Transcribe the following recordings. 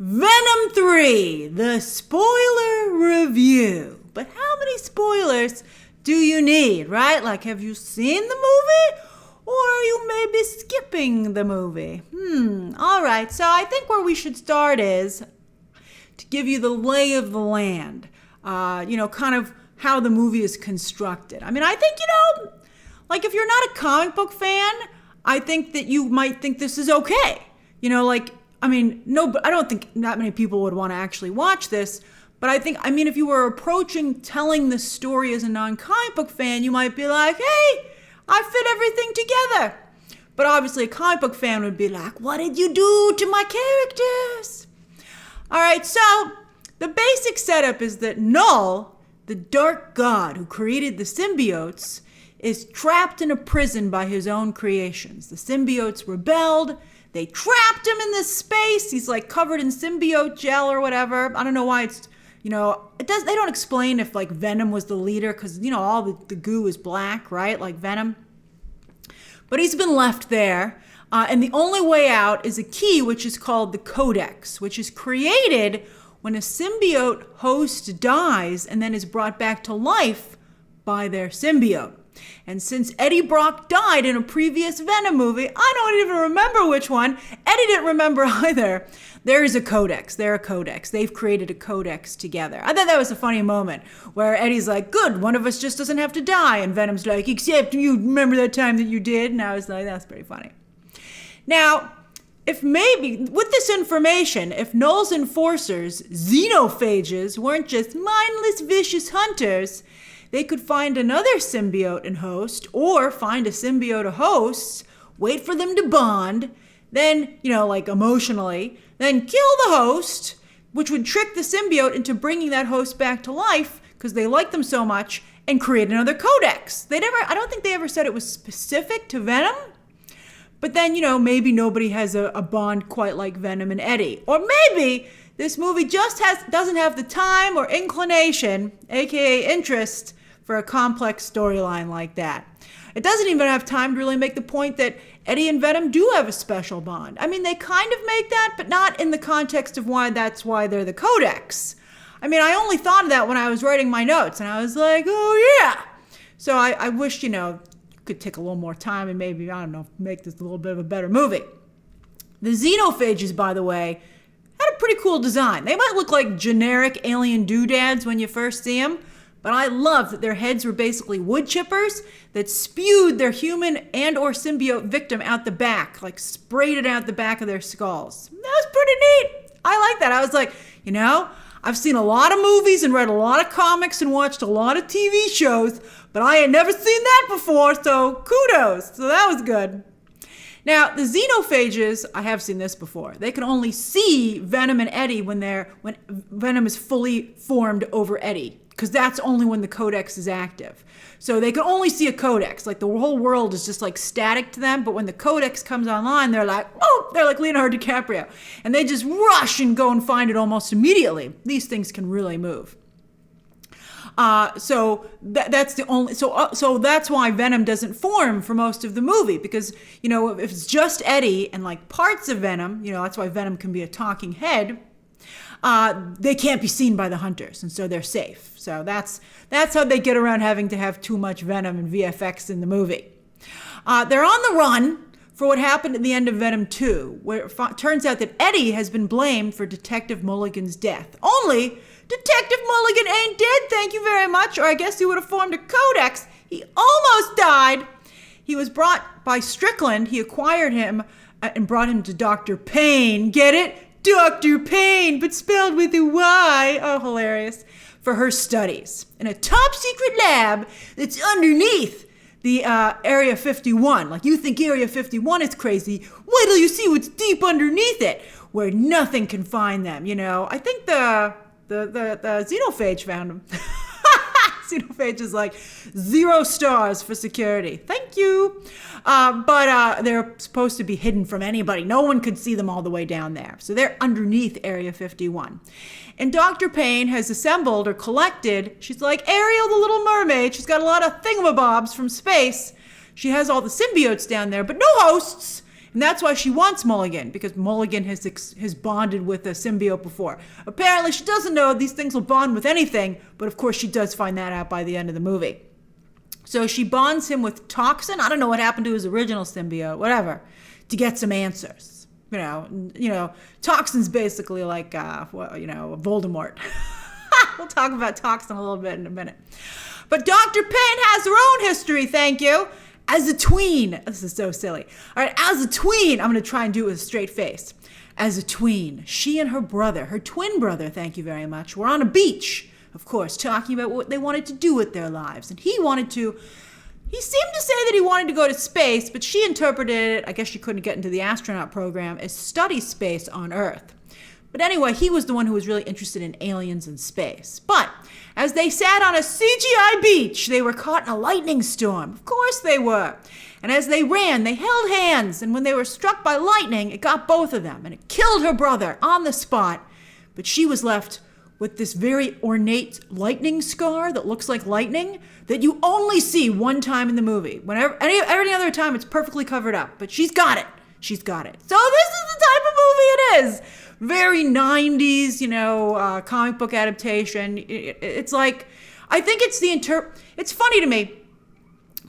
Venom 3, the spoiler review. But how many spoilers do you need, right? Like, have you seen the movie? Or are you maybe skipping the movie? All right, so I think where we should start is to give you the lay of the land. Kind of how the movie is constructed. I mean, I think, like if you're not a comic book fan, I think that you might think this is okay. I don't think that many people would want to actually watch this, but if you were approaching telling this story as a non-comic book fan, you might be like, hey, I fit everything together. But obviously a comic book fan would be like, what did you do to my characters? All right, so the basic setup is that Knull, the dark god who created the symbiotes, is trapped in a prison by his own creations. The symbiotes rebelled. They trapped him in this space. He's like covered in symbiote gel or whatever. I don't know why it's, they don't explain if like Venom was the leader because, all the goo is black, right? Like Venom. But he's been left there. And the only way out is a key, which is called the Codex, which is created when a symbiote host dies and then is brought back to life by their symbiote. And since Eddie Brock died in a previous Venom movie, I don't even remember which one. Eddie didn't remember either. There is a codex. They're a codex. They've created a codex together. I thought that was a funny moment where Eddie's like, good, one of us just doesn't have to die. And Venom's like, except you remember that time that you did? And I was like, that's pretty funny. Now, with this information, if Knull's enforcers, Xenophages, weren't just mindless, vicious hunters, they could find another symbiote and host, or find a symbiote of hosts, wait for them to bond, then, emotionally, then kill the host, which would trick the symbiote into bringing that host back to life because they like them so much, and create another codex. I don't think they ever said it was specific to Venom, but then, maybe nobody has a bond quite like Venom and Eddie. Or maybe this movie just doesn't have the time or inclination, aka interest, for a complex storyline like that. It doesn't even have time to really make the point that Eddie and Venom do have a special bond. I mean, they kind of make that, but not in the context of that's why they're the Codex. I mean, I only thought of that when I was writing my notes, and I was like, oh yeah. So I wish, could take a little more time and maybe, make this a little bit of a better movie. The Xenophages, by the way, had a pretty cool design. They might look like generic alien doodads when you first see them, but I love that their heads were basically wood chippers that spewed their human and or symbiote victim out the back, like sprayed it out the back of their skulls. That was pretty neat. I like that. I was like, I've seen a lot of movies and read a lot of comics and watched a lot of TV shows, but I had never seen that before, so kudos. So that was good. Now, the Xenophages, I have seen this before. They can only see Venom and Eddie when Venom is fully formed over Eddie, because that's only when the Codex is active. So they can only see a Codex. Like the whole world is just like static to them, but when the Codex comes online, they're like Leonardo DiCaprio. And they just rush and go and find it almost immediately. These things can really move. So that's why Venom doesn't form for most of the movie, because, if it's just Eddie and like parts of Venom, that's why Venom can be a talking head. They can't be seen by the hunters, and so they're safe. So that's how they get around having to have too much Venom and VFX in the movie. They're on the run for what happened at the end of Venom 2, where it turns out that Eddie has been blamed for Detective Mulligan's death. Only Detective Mulligan ain't dead, thank you very much, or I guess he would have formed a Codex. He almost died. He was brought by Stickland. He acquired him and brought him to Dr. Payne. Get it? Dr. Payne, but spelled with a Y. Oh, hilarious. For her studies in a top secret lab that's underneath the Area 51. Like, you think Area 51 is crazy. Wait till you see what's deep underneath it, where nothing can find them, I think the Xenophage found him. Xenophage is like 0 stars for security. Thank you. But they're supposed to be hidden from anybody. No one could see them all the way down there. So they're underneath Area 51. And Dr. Payne has assembled or collected, she's like Ariel the Little Mermaid. She's got a lot of thingamabobs from space. She has all the symbiotes down there, but no hosts. And that's why she wants Mulligan, because Mulligan has bonded with a symbiote before. Apparently, she doesn't know these things will bond with anything, but of course she does find that out by the end of the movie. So she bonds him with Toxin. I don't know what happened to his original symbiote, whatever, to get some answers. You know, Toxin's basically like, Voldemort. We'll talk about Toxin a little bit in a minute. But Dr. Payne has her own history, thank you. As a tween, this is so silly. All right, as a tween, I'm going to try and do it with a straight face. As a tween, she and her brother, her twin brother, thank you very much, were on a beach, of course, talking about what they wanted to do with their lives. And he seemed to say that he wanted to go to space, but she interpreted it, I guess she couldn't get into the astronaut program, as study space on Earth. But anyway, he was the one who was really interested in aliens and space. But as they sat on a CGI beach, they were caught in a lightning storm. Of course they were. And as they ran, they held hands. And when they were struck by lightning, it got both of them. And it killed her brother on the spot. But she was left with this very ornate lightning scar that looks like lightning that you only see one time in the movie. Whenever any other time, it's perfectly covered up. But she's got it. She's got it. So this is the type of movie it is. Very 90s, comic book adaptation. It's like, I think it's funny to me,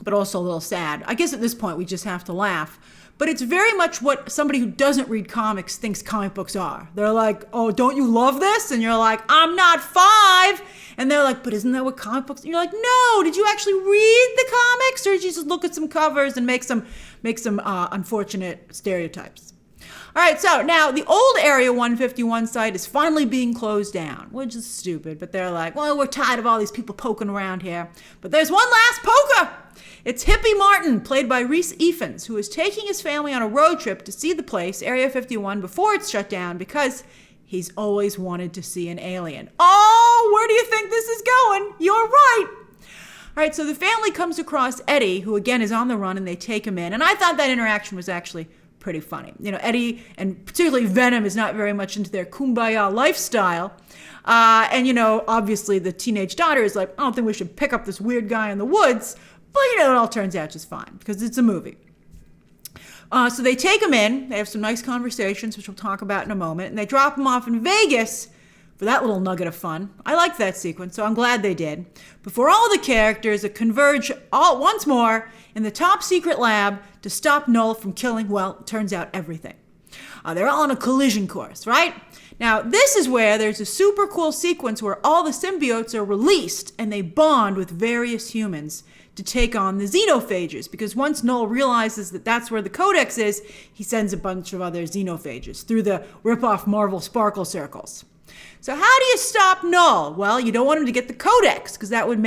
but also a little sad. I guess at this point we just have to laugh. But it's very much what somebody who doesn't read comics thinks comic books are. They're like, oh, don't you love this? And you're like, I'm not 5. And they're like, but isn't that what comic books? And you're like, no, did you actually read the comics? Or did you just look at some covers and make some unfortunate stereotypes? All right, so now the old Area 151 site is finally being closed down, which is stupid, but they're like, well, we're tired of all these people poking around here. But there's one last poker. It's Hippy Martin, played by Rhys Ifans, who is taking his family on a road trip to see the place, Area 51, before it's shut down because he's always wanted to see an alien. Oh, where do you think this is going? You're right. All right, so the family comes across Eddie, who again is on the run, and they take him in. And I thought that interaction was actually pretty funny. Eddie, and particularly Venom, is not very much into their kumbaya lifestyle. And obviously the teenage daughter is like, I don't think we should pick up this weird guy in the woods. But, it all turns out just fine because it's a movie. So they take him in. They have some nice conversations, which we'll talk about in a moment. And they drop him off in Vegas for that little nugget of fun. I liked that sequence, so I'm glad they did. Before all the characters converge once more in the top secret lab to stop Knull from killing, well, it turns out everything. They're all on a collision course, right? Now, this is where there's a super cool sequence where all the symbiotes are released and they bond with various humans to take on the Xenophages, because once Knull realizes that that's where the Codex is, he sends a bunch of other Xenophages through the rip-off Marvel Sparkle Circles. So how do you stop Knull? Well, you don't want him to get the Codex, because that would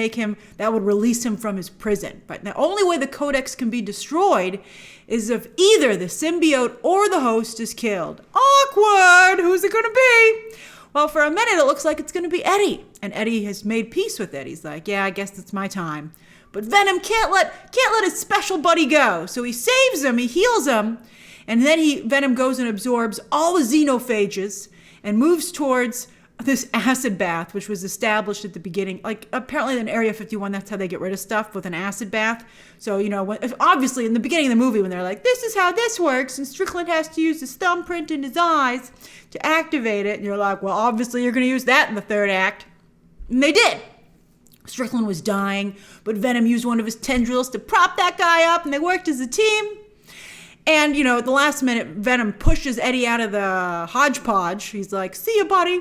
release him from his prison. But the only way the Codex can be destroyed is if either the symbiote or the host is killed. Awkward! Who's it going to be? Well, for a minute, it looks like it's going to be Eddie. And Eddie has made peace with it. He's like, yeah, I guess it's my time. But Venom can't let his special buddy go. So he saves him, he heals him, and then Venom goes and absorbs all the Xenophages and moves towards this acid bath, which was established at the beginning. Like, apparently in Area 51, that's how they get rid of stuff, with an acid bath. So, obviously in the beginning of the movie, when they're like, this is how this works, and Stickland has to use his thumbprint in his eyes to activate it, and you're like, well, obviously you're going to use that in the third act. And they did. Stickland was dying, but Venom used one of his tendrils to prop that guy up, and they worked as a team. And, at the last minute, Venom pushes Eddie out of the hodgepodge. He's like, see you, buddy.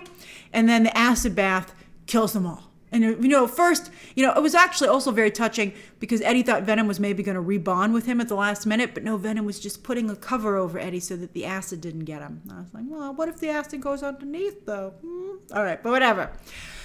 And then the acid bath kills them all. And, first, it was actually also very touching because Eddie thought Venom was maybe going to rebond with him at the last minute, but no, Venom was just putting a cover over Eddie so that the acid didn't get him. And I was like, well, what if the acid goes underneath, though? All right, but whatever.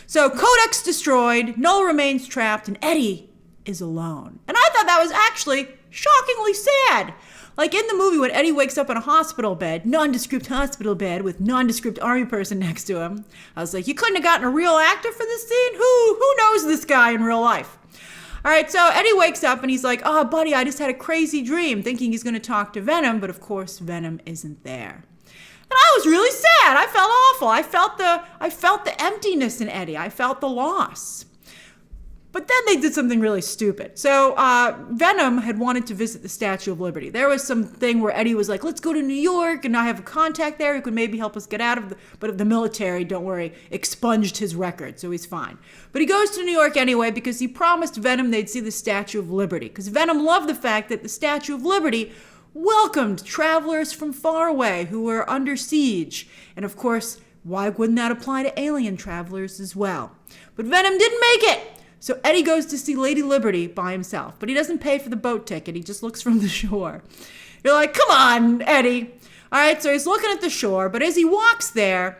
So Codex destroyed, Knull remains trapped, and Eddie is alone. And I thought that was actually shockingly sad. Like in the movie when Eddie wakes up in a hospital bed, nondescript hospital bed with nondescript army person next to him, I was like, you couldn't have gotten a real actor for this scene? Who knows this guy in real life? All right, so Eddie wakes up and he's like, oh, buddy, I just had a crazy dream, thinking he's going to talk to Venom, but of course Venom isn't there. And I was really sad. I felt awful. I felt the emptiness in Eddie. I felt the loss. But then they did something really stupid. So Venom had wanted to visit the Statue of Liberty. There was some thing where Eddie was like, let's go to New York, and I have a contact there who could maybe help us get out of but the military, don't worry, expunged his record, so he's fine. But he goes to New York anyway because he promised Venom they'd see the Statue of Liberty. Because Venom loved the fact that the Statue of Liberty welcomed travelers from far away who were under siege. And of course, why wouldn't that apply to alien travelers as well? But Venom didn't make it. So Eddie goes to see Lady Liberty by himself, but he doesn't pay for the boat ticket. He just looks from the shore. You're like, come on, Eddie. All right, so he's looking at the shore, but as he walks there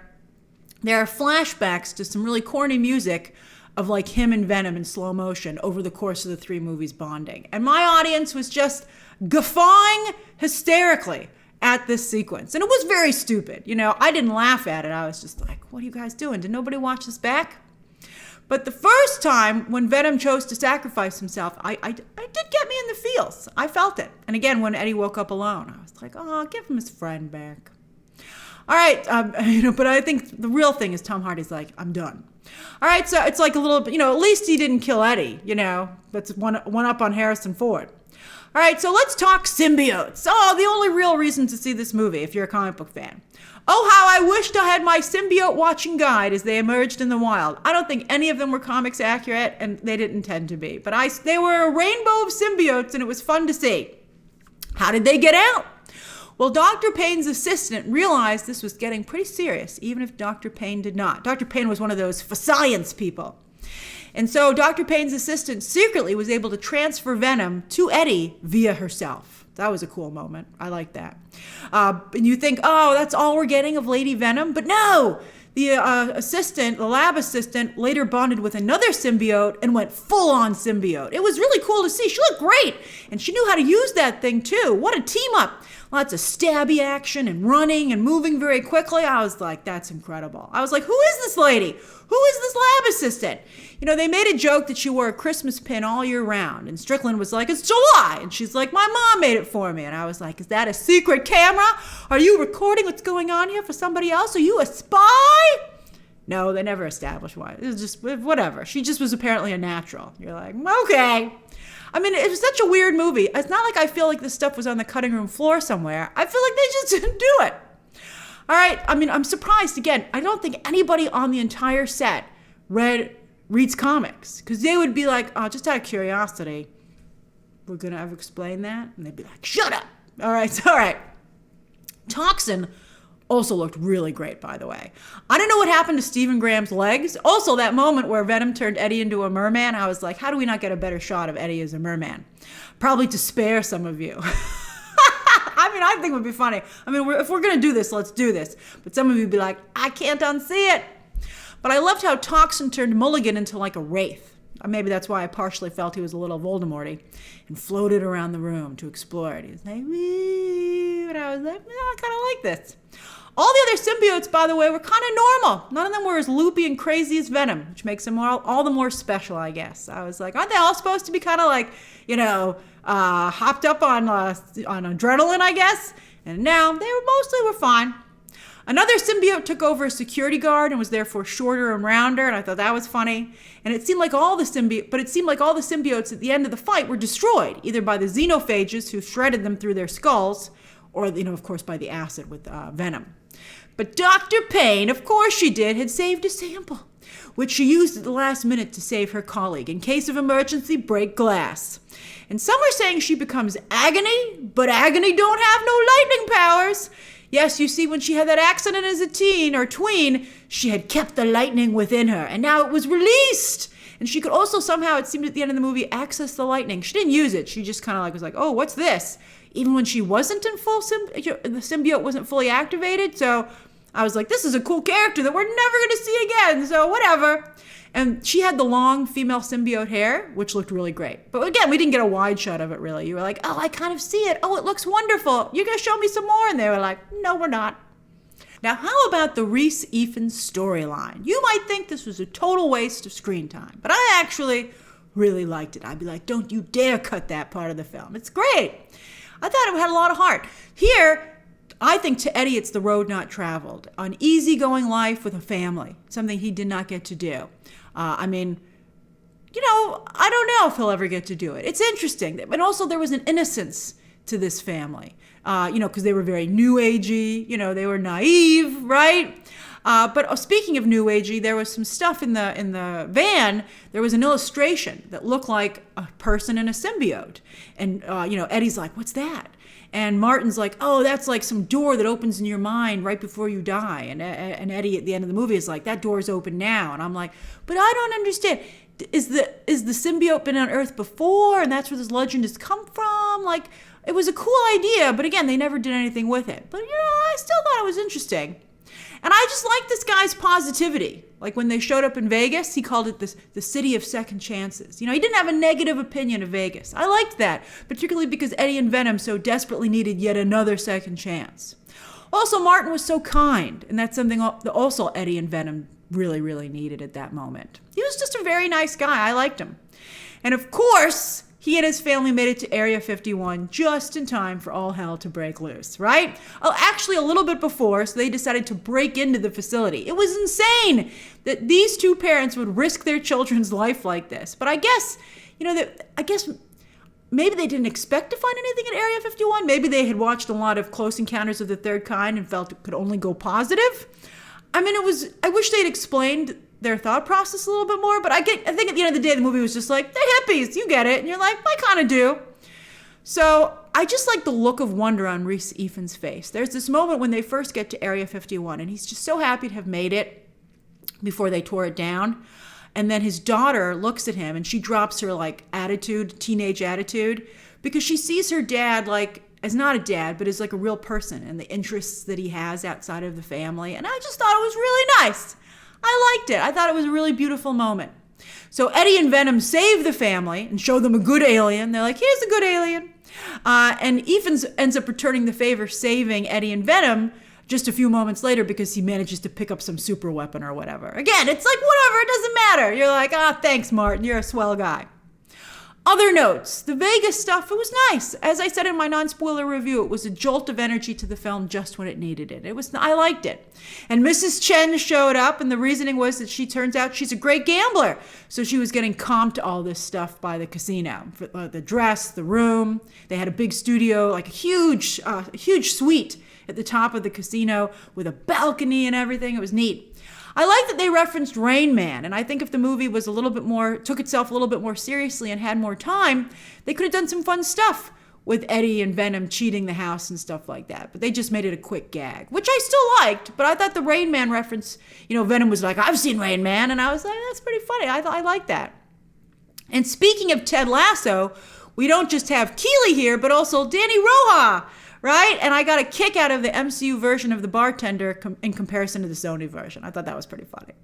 are flashbacks to some really corny music of like him and Venom in slow motion over the course of the 3 movies bonding. And my audience was just guffawing hysterically at this sequence. And it was very stupid. You know, I didn't laugh at it. I was just like, what are you guys doing? Did nobody watch this back? But the first time when Venom chose to sacrifice himself, I did get me in the feels. I felt it. And again, when Eddie woke up alone, I was like, oh, give him his friend back. All right, but I think the real thing is Tom Hardy's like, I'm done. All right, so it's like a little bit, at least he didn't kill Eddie, That's one up on Harrison Ford. All right, so let's talk symbiotes. Oh, the only real reason to see this movie if you're a comic book fan. Oh, how I wished I had my symbiote watching guide as they emerged in the wild. I don't think any of them were comics accurate, and they didn't intend to be. But they were a rainbow of symbiotes, and it was fun to see. How did they get out? Well, Dr. Payne's assistant realized this was getting pretty serious, even if Dr. Payne did not. Dr. Payne was one of those for science people. And so Dr. Payne's assistant secretly was able to transfer Venom to Eddie via herself. That was a cool moment. I like that. And you think, oh, that's all we're getting of Lady Venom? But no! The lab assistant, later bonded with another symbiote and went full-on symbiote. It was really cool to see. She looked great. And she knew how to use that thing, too. What a team-up. Lots of stabby action and running and moving very quickly. I was like, that's incredible. I was like, who is this lady? Who is this lab assistant? They made a joke that she wore a Christmas pin all year round. And Stickland was like, it's July. And she's like, my mom made it for me. And I was like, is that a secret camera? Are you recording what's going on here for somebody else? Are you a spy? No, they never established why. It was just whatever. She just was apparently a natural. You're like, okay. I mean, it was such a weird movie. It's not like I feel like this stuff was on the cutting room floor somewhere. I feel like they just didn't do it. All right. I mean, I'm surprised. Again, I don't think anybody on the entire set reads comics, because they would be like, oh, just out of curiosity, we're going to ever explain that? And they'd be like, shut up. All right. Toxin also looked really great, by the way. I don't know what happened to Stephen Graham's legs. Also, that moment where Venom turned Eddie into a merman, I was like, how do we not get a better shot of Eddie as a merman? Probably to spare some of you. I think it would be funny. If we're going to do this, let's do this. But some of you would be like, I can't unsee it. But I loved how Toxin turned Mulligan into like a wraith. Maybe that's why I partially felt he was a little Voldemort-y, and floated around the room to explore it. He was like, wee, and I was like, I kind of like this. All the other symbiotes, by the way, were kind of normal. None of them were as loopy and crazy as Venom, which makes them all the more special, I guess. I was like, aren't they all supposed to be kind of like, hopped up on adrenaline, I guess? And now they were fine. Another symbiote took over a security guard and was therefore shorter and rounder, and I thought that was funny. And it seemed like all the symbiotes at the end of the fight were destroyed, either by the Xenophages, who shredded them through their skulls, or, of course, by the acid with Venom. But Dr. Payne, of course she did, had saved a sample, which she used at the last minute to save her colleague. In case of emergency, break glass. And some are saying she becomes Agony, but Agony don't have no lightning powers. Yes, you see, when she had that accident as a teen or tween, she had kept the lightning within her, and now it was released. And she could also somehow, it seemed at the end of the movie, access the lightning. She didn't use it. She just kind of was like, oh, what's this? Even when she wasn't in the symbiote wasn't fully activated. So I was like, this is a cool character that we're never going to see again. So whatever. And she had the long female symbiote hair, which looked really great. But again, we didn't get a wide shot of it, really. You were like, oh, I kind of see it. Oh, it looks wonderful. You're going to show me some more? And they were like, no, we're not. Now, how about the Rhys Ifans storyline? You might think this was a total waste of screen time, but I actually really liked it. I'd be like, don't you dare cut that part of the film. It's great. I thought it had a lot of heart. Here, I think to Eddie, it's the road not traveled. An easygoing life with a family, something he did not get to do. I don't know if he'll ever get to do it. It's interesting. And also there was an innocence to this family, because they were very new agey, they were naive, right? But speaking of new agey, there was some stuff in the van. There was an illustration that looked like a person in a symbiote. And, Eddie's like, what's that? And Martin's like, oh, that's like some door that opens in your mind right before you die. And Eddie at the end of the movie is like, that door's open now. And I'm like, but I don't understand. Is the symbiote been on Earth before? And that's where this legend has come from? Like, it was a cool idea, but again, they never did anything with it. But, I still thought it was interesting. And I just like this guy's positivity. Like when they showed up in Vegas, he called it the city of second chances. He didn't have a negative opinion of Vegas. I liked that, particularly because Eddie and Venom so desperately needed yet another second chance. Also, Martin was so kind, and that's something that also Eddie and Venom really, really needed at that moment. He was just a very nice guy. I liked him. And of course, he and his family made it to Area 51 just in time for all hell to break loose, right? Oh, actually a little bit before, so they decided to break into the facility. It was insane that these two parents would risk their children's life like this. But I guess, maybe they didn't expect to find anything in Area 51. Maybe they had watched a lot of Close Encounters of the Third Kind and felt it could only go positive. I wish they'd explained their thought process a little bit more, but I think at the end of the day, the movie was just like, they're hippies, you get it. And you're like, I kind of do. So I just like the look of wonder on Rhys Ifans' face. There's this moment when they first get to Area 51, and he's just so happy to have made it before they tore it down. And then his daughter looks at him, and she drops her, teenage attitude, because she sees her dad, as not a dad, but as a real person and the interests that he has outside of the family. And I just thought it was really nice. I liked it. I thought it was a really beautiful moment. So Eddie and Venom save the family and show them a good alien. They're like, here's a good alien. And Ifans ends up returning the favor, saving Eddie and Venom just a few moments later because he manages to pick up some super weapon or whatever. Again, it's like, whatever, it doesn't matter. You're like, thanks, Martin. You're a swell guy. Other notes, the Vegas stuff, it was nice. As I said in my non-spoiler review, it was a jolt of energy to the film just when it needed it. I liked it. And Mrs. Chen showed up, and the reasoning was that turns out she's a great gambler. So she was getting comped all this stuff by the casino. The dress, the room. They had a big studio, a huge suite at the top of the casino with a balcony and everything. It was neat. I like that they referenced Rain Man, and I think if the movie was took itself a little bit more seriously and had more time, they could have done some fun stuff with Eddie and Venom cheating the house and stuff like that. But they just made it a quick gag, which I still liked, but I thought the Rain Man reference, Venom was like, I've seen Rain Man, and I was like, that's pretty funny. I like that. And speaking of Ted Lasso, we don't just have Keeley here, but also Danny Roja, right? And I got a kick out of the MCU version of the bartender in comparison to the Sony version. I thought that was pretty funny.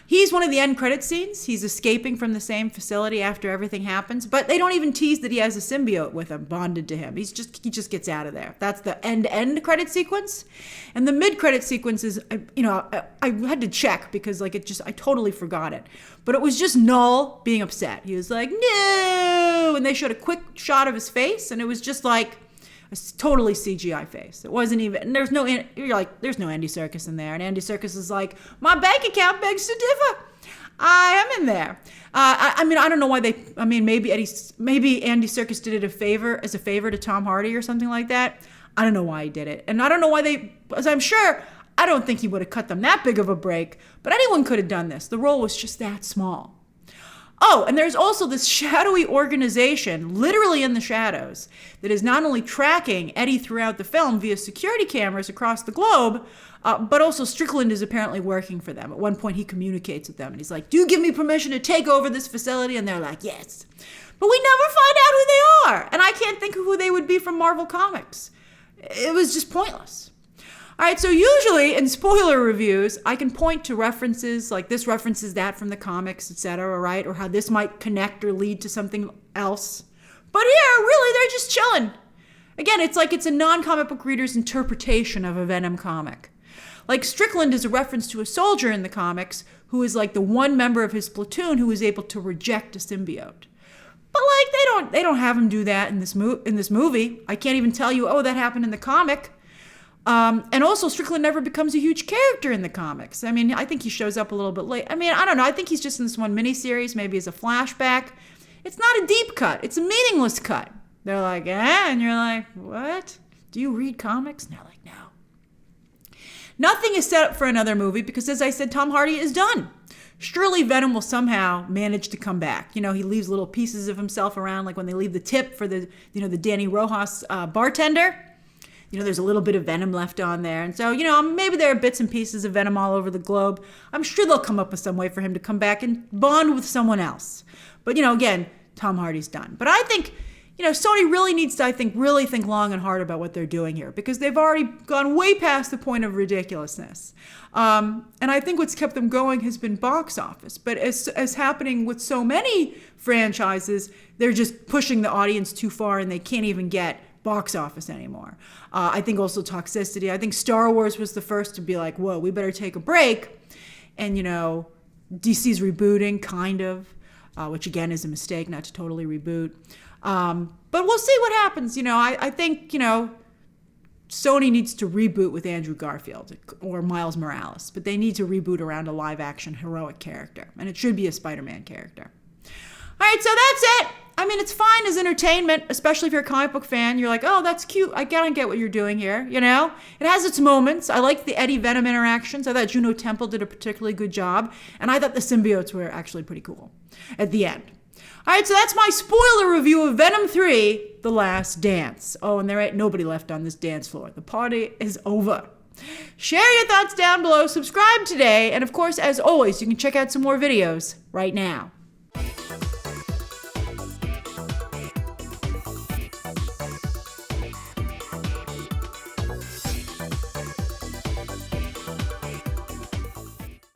He's one of the end credit scenes. He's escaping from the same facility after everything happens, but they don't even tease that he has a symbiote with him, bonded to him. He just gets out of there. That's the end credit sequence. And the mid credit sequence is, I had to check because I totally forgot it. But it was just Knull being upset. He was like, no, and they showed a quick shot of his face, and it was just like a totally CGI face. It wasn't even, there's no Andy Serkis in there. And Andy Serkis is like, my bank account begs to differ. I am in there. I don't know why maybe Andy Serkis did it as a favor to Tom Hardy or something like that. I don't know why he did it. And I don't know why as I'm sure, I don't think he would have cut them that big of a break, but anyone could have done this. The role was just that small. Oh, and there's also this shadowy organization, literally in the shadows, that is not only tracking Eddie throughout the film via security cameras across the globe, but also Stickland is apparently working for them. At one point, he communicates with them, and he's like, do you give me permission to take over this facility? And they're like, yes. But we never find out who they are, and I can't think of who they would be from Marvel Comics. It was just pointless. All right, so usually in spoiler reviews, I can point to references, like this references that from the comics, etc., right? Or how this might connect or lead to something else. But here, really, they're just chilling. Again, it's like it's a non-comic book reader's interpretation of a Venom comic. Like Stickland is a reference to a soldier in the comics who is like the one member of his platoon who is able to reject a symbiote. But they don't have him do that in this movie. I can't even tell you, that happened in the comic. And also, Stickland never becomes a huge character in the comics. I mean, I think he shows up a little bit late. I mean, I don't know. I think he's just in this one miniseries, maybe as a flashback. It's not a deep cut. It's a meaningless cut. They're like, and you're like, what? Do you read comics? And they're like, no. Nothing is set up for another movie because, as I said, Tom Hardy is done. Surely Venom will somehow manage to come back. He leaves little pieces of himself around, like when they leave the tip for the Danny Rojas bartender. There's a little bit of Venom left on there. And so, maybe there are bits and pieces of Venom all over the globe. I'm sure they'll come up with some way for him to come back and bond with someone else. But, again, Tom Hardy's done. But I think, Sony really needs to, really think long and hard about what they're doing here because they've already gone way past the point of ridiculousness. And I think what's kept them going has been box office. But as happening with so many franchises, they're just pushing the audience too far and they can't even get box office anymore. I think also toxicity. I think Star Wars was the first to be like, whoa, we better take a break. And, DC's rebooting, kind of, which again is a mistake, not to totally reboot. But we'll see what happens. I think, Sony needs to reboot with Andrew Garfield or Miles Morales, but they need to reboot around a live action heroic character. And it should be a SpiderMan character. All right, so that's it. I mean, it's fine as entertainment, especially if you're a comic book fan. You're like, oh, that's cute. I gotta get what you're doing here, It has its moments. I like the Eddie Venom interactions. I thought Juno Temple did a particularly good job. And I thought the symbiotes were actually pretty cool at the end. All right, so that's my spoiler review of Venom 3, The Last Dance. Oh, and there ain't nobody left on this dance floor. The party is over. Share your thoughts down below. Subscribe today. And of course, as always, you can check out some more videos right now.